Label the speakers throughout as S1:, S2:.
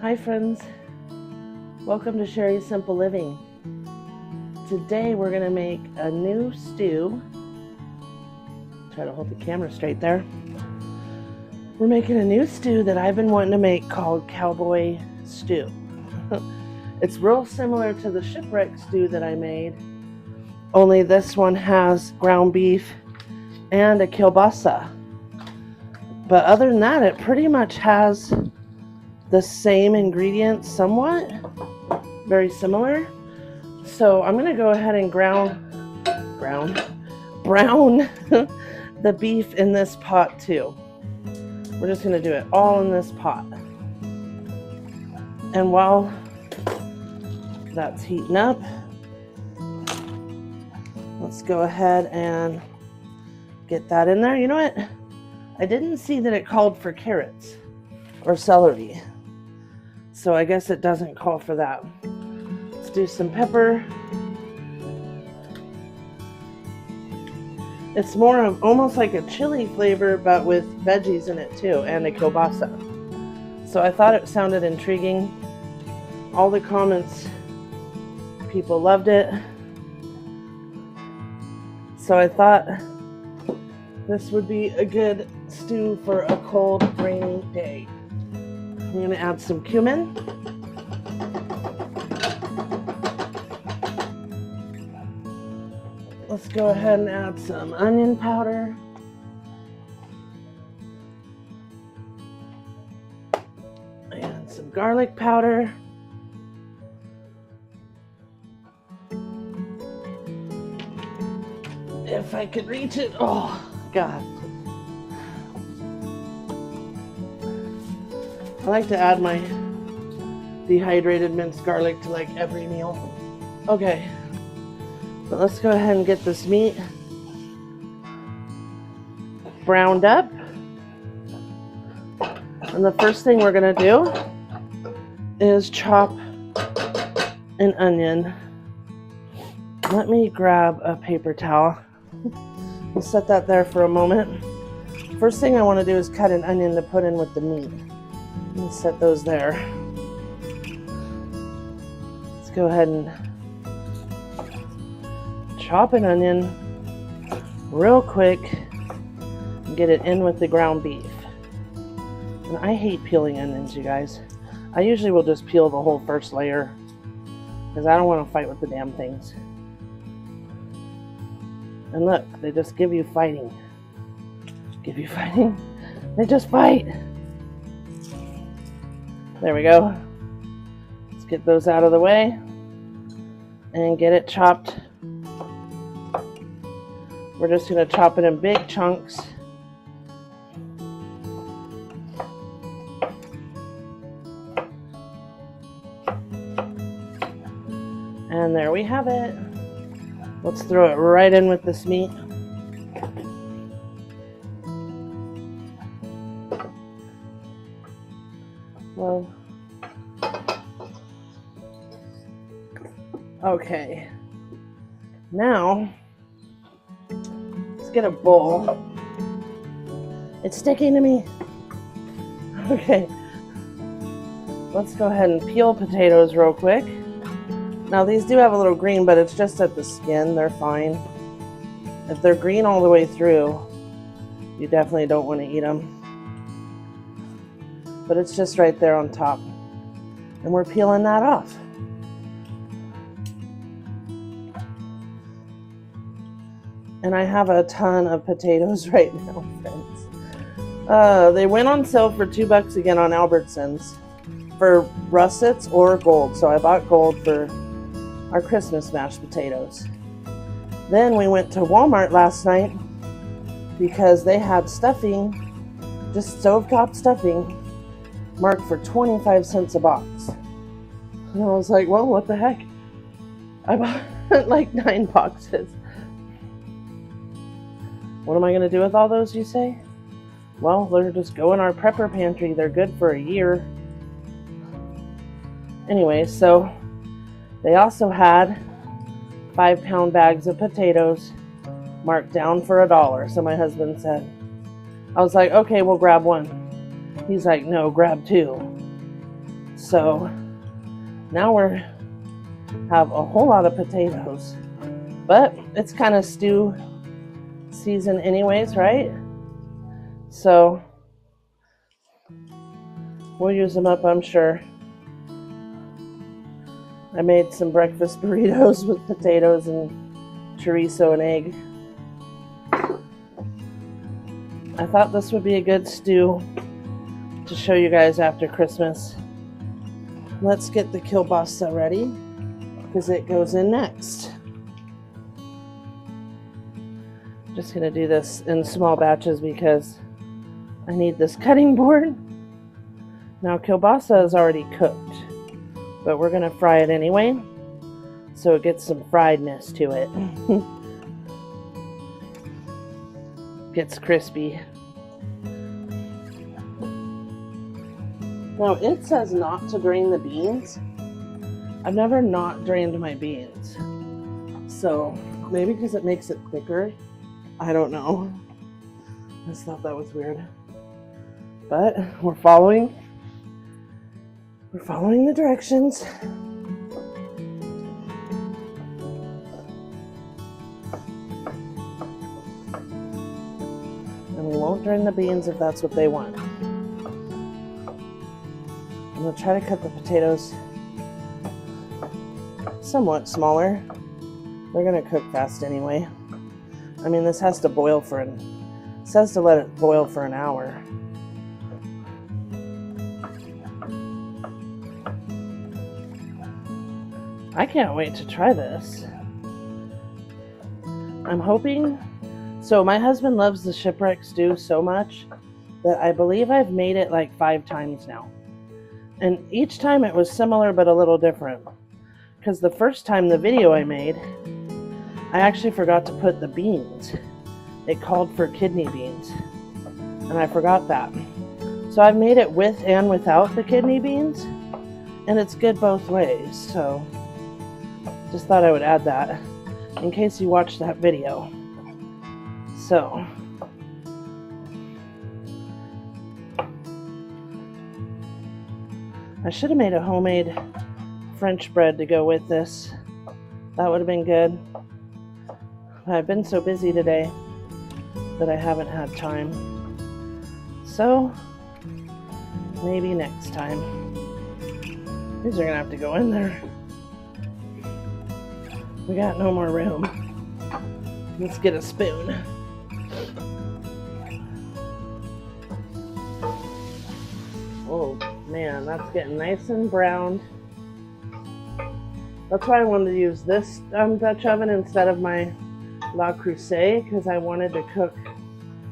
S1: Hi friends, welcome to Sherry's Simple Living. Today we're going to make a new stew. Try to hold the camera straight there. We're making a new stew that I've been wanting to make called Cowboy Stew. It's real similar to the shipwreck stew that I made, only this one has ground beef and a kielbasa. But other than that, it pretty much has the same ingredients somewhat, very similar. So I'm going to go ahead and brown the beef in this pot too. We're just going to do it all in this pot. And while that's heating up, let's go ahead and get that in there. You know what? I didn't see that it called for carrots or celery, so I guess it doesn't call for that. Let's do some pepper. It's more of almost like a chili flavor, but with veggies in it too, and a kielbasa. So I thought it sounded intriguing. All the comments, people loved it. So I thought this would be a good stew for a cold, rainy day. I'm going to add some cumin. Let's go ahead and add some onion powder. And some garlic powder. If I could reach it. Oh, God. I like to add my dehydrated minced garlic to like every meal. Okay, but let's go ahead and get this meat browned up. And the first thing we're gonna do is chop an onion. Let me grab a paper towel. We'll set that there for a moment. First thing I want to do is cut an onion to put in with the meat. Let me set those there. Let's go ahead and chop an onion real quick and get it in with the ground beef. And I hate peeling onions, you guys. I usually will just peel the whole first layer because I don't want to fight with the damn things. And look, they just give you fighting. Give you fighting? They just fight. There we go. Let's get those out of the way and get it chopped. We're just going to chop it in big chunks. And there we have it. Let's throw it right in with this meat. Well, okay. Now, let's get a bowl. It's sticking to me. Okay. Let's go ahead and peel potatoes real quick. Now these do have a little green, but it's just at the skin. They're fine. If they're green all the way through, you definitely don't want to eat them. But it's just right there on top. And we're peeling that off. And I have a ton of potatoes right now, friends. They went on sale for $2 again on Albertsons for russets or gold. So I bought gold for our Christmas mashed potatoes. Then we went to Walmart last night because they had stuffing, just stovetop stuffing, marked for 25 cents a box. And I was like, well, what the heck? I bought like 9 boxes. What am I going to do with all those, you say? Well, they're just go in our prepper pantry. They're good for a year. Anyway, so they also had 5-pound bags of potatoes marked down for $1. So my husband said, I was like, okay, we'll grab one. He's like, no, grab 2. So now we have a whole lot of potatoes, but it's kind of stew season anyways, right? So we'll use them up, I'm sure. I made some breakfast burritos with potatoes and chorizo and egg. I thought this would be a good stew to show you guys after Christmas. Let's get the kielbasa ready because it goes in next. Just gonna do this in small batches because I need this cutting board. Now kielbasa is already cooked, but we're gonna fry it anyway, so it gets some friedness to it. Gets crispy. Now it says not to drain the beans. I've never not drained my beans, so maybe because it makes it thicker. I don't know. I just thought that was weird, but we're following the directions. And we won't drain the beans if that's what they want. I'm going to try to cut the potatoes somewhat smaller. They're going to cook fast anyway. I mean, this has to boil it says to let it boil for an hour. I can't wait to try this. I'm hoping, so my husband loves the shipwreck stew so much that I believe I've made it like 5 times now. And each time it was similar but a little different. Because the first time the video I made, I actually forgot to put the beans. It called for kidney beans. And I forgot that. So I've made it with and without the kidney beans. And it's good both ways. So just thought I would add that in case you watched that video. So I should have made a homemade French bread to go with this. That would have been good. I've been so busy today that I haven't had time. So maybe next time. These are gonna have to go in there. We got no more room. Let's get a spoon. Oh man, that's getting nice and browned. That's why I wanted to use this Dutch oven instead of my La Creuset, because I wanted to cook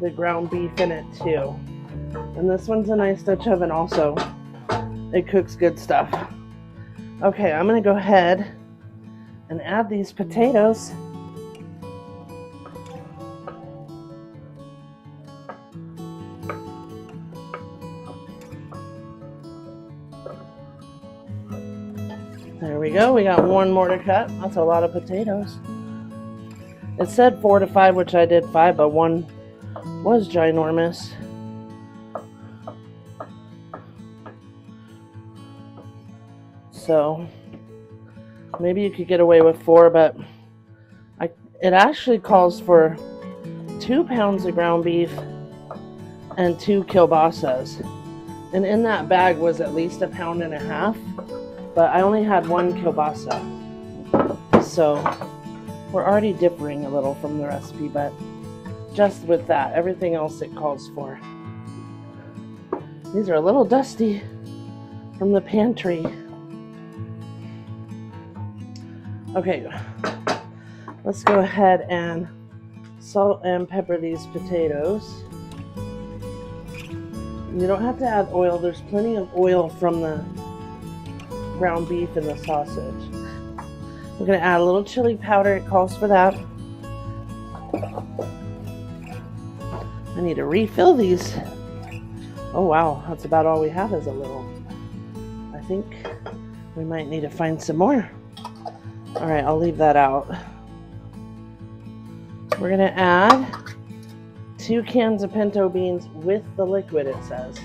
S1: the ground beef in it too. And this one's a nice Dutch oven also. It cooks good stuff. Okay, I'm gonna go ahead and add these potatoes. There we go. We got one more to cut. That's a lot of potatoes. It said 4 to 5, which I did 5, but one was ginormous. So maybe you could get away with 4, but it actually calls for 2 pounds of ground beef and 2 kielbasas. And in that bag was at least 1.5 pounds, but I only had 1 kielbasa. So we're already differing a little from the recipe, but just with that, everything else it calls for. These are a little dusty from the pantry. Okay, let's go ahead and salt and pepper these potatoes. You don't have to add oil. There's plenty of oil from the ground beef and the sausage. We're going to add a little chili powder. It calls for that. I need to refill these. Oh wow, that's about all we have is a little. I think we might need to find some more. All right, I'll leave that out. We're going to add 2 cans of pinto beans with the liquid, it says.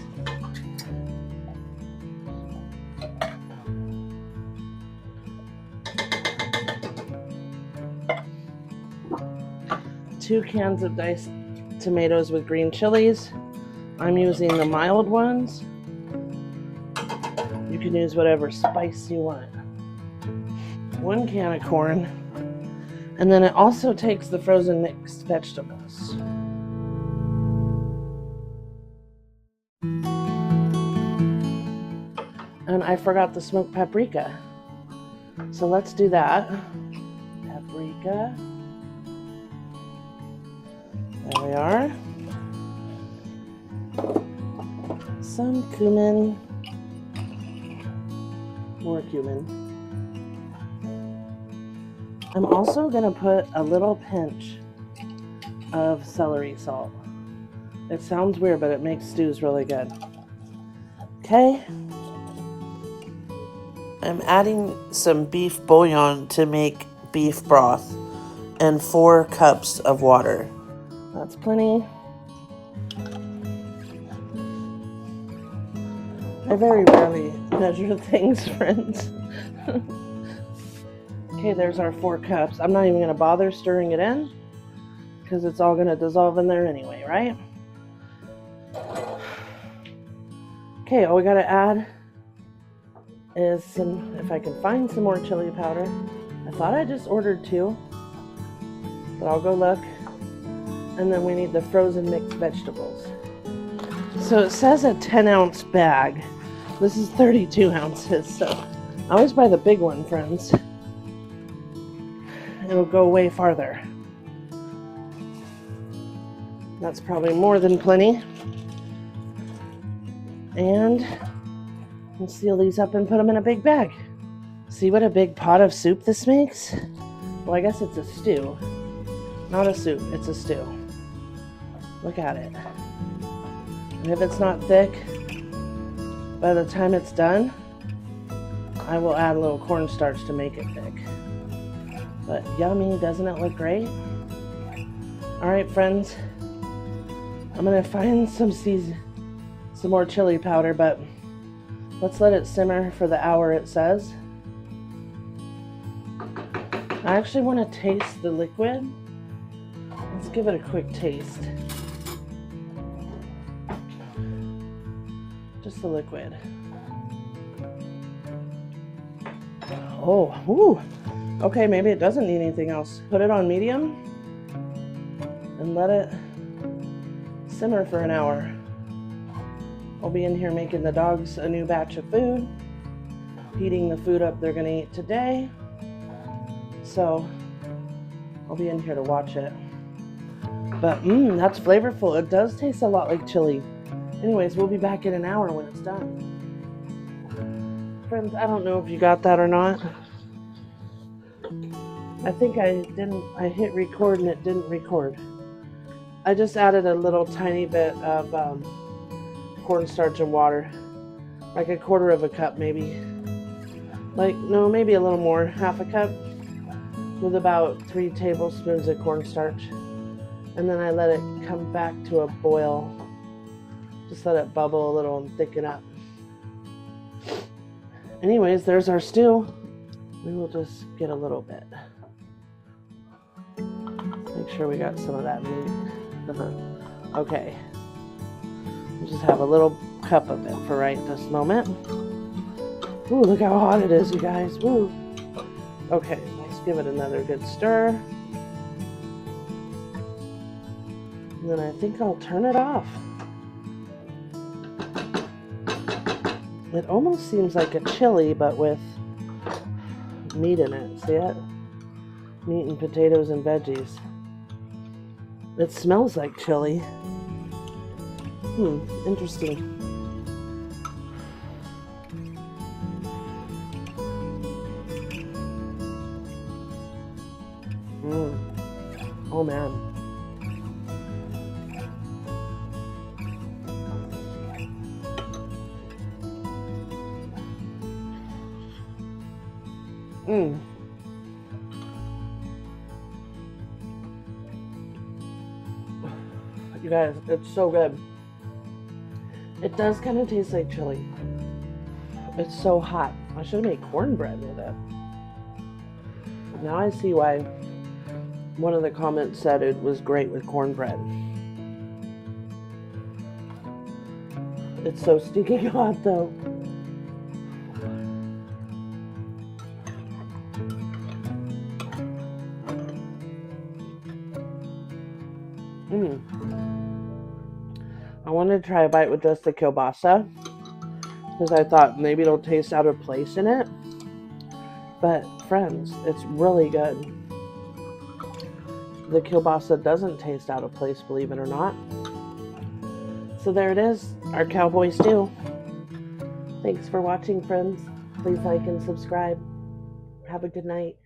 S1: 2 cans of diced tomatoes with green chilies. I'm using the mild ones. You can use whatever spice you want. 1 can of corn. And then it also takes the frozen mixed vegetables. And I forgot the smoked paprika. So let's do that. Paprika. There we are. Some cumin. More cumin. I'm also going to put a little pinch of celery salt. It sounds weird, but it makes stews really good. Okay. I'm adding some beef bouillon to make beef broth and 4 cups of water. That's plenty. I very rarely measure things, friends. Okay, there's our 4 cups. I'm not even going to bother stirring it in because it's all going to dissolve in there anyway, right? Okay, all we got to add is some, if I can find some more chili powder. I thought I just ordered 2, but I'll go look. And then we need the frozen mixed vegetables. So it says a 10-ounce bag. This is 32 ounces, so I always buy the big one, friends. It'll go way farther. That's probably more than plenty. And we'll seal these up and put them in a big bag. See what a big pot of soup this makes? Well, I guess it's a stew. Not a soup, it's a stew. Look at it. And if it's not thick, by the time it's done, I will add a little cornstarch to make it thick. But yummy, doesn't it look great? All right, friends. I'm gonna find some more chili powder, but let's let it simmer for the hour it says. I actually want to taste the liquid. Let's give it a quick taste. Just the liquid. Oh, ooh. Okay, maybe it doesn't need anything else. Put it on medium and let it simmer for an hour. I'll be in here making the dogs a new batch of food, heating the food up they're gonna eat today. So I'll be in here to watch it. But that's flavorful. It does taste a lot like chili. Anyways, we'll be back in an hour when it's done. Friends, I don't know if you got that or not. I think I hit record and it didn't record. I just added a little tiny bit of cornstarch and water. Like a 1/4 of a cup maybe. Maybe a little more, 1/2 a cup. With about 3 tablespoons of cornstarch. And then I let it come back to a boil. Just let it bubble a little and thicken up. Anyways, there's our stew. We will just get a little bit. Make sure we got some of that meat. Okay. We'll just have a little cup of it for right this moment. Ooh, look how hot it is, you guys. Woo. Okay, let's give it another good stir. And then I think I'll turn it off. It almost seems like a chili, but with meat in it. See it? Meat and potatoes and veggies. It smells like chili. Interesting. Oh man. You guys, it's so good. It does kind of taste like chili. It's so hot. I should have made cornbread with it. Now I see why One of the comments said it was great with cornbread. It's so stinking hot though. I wanted to try a bite with just the kielbasa because I thought maybe it'll taste out of place in it. But friends, it's really good. The kielbasa doesn't taste out of place, believe it or not. So there it is, our cowboy stew. Thanks for watching, friends. Please like and subscribe. Have a good night.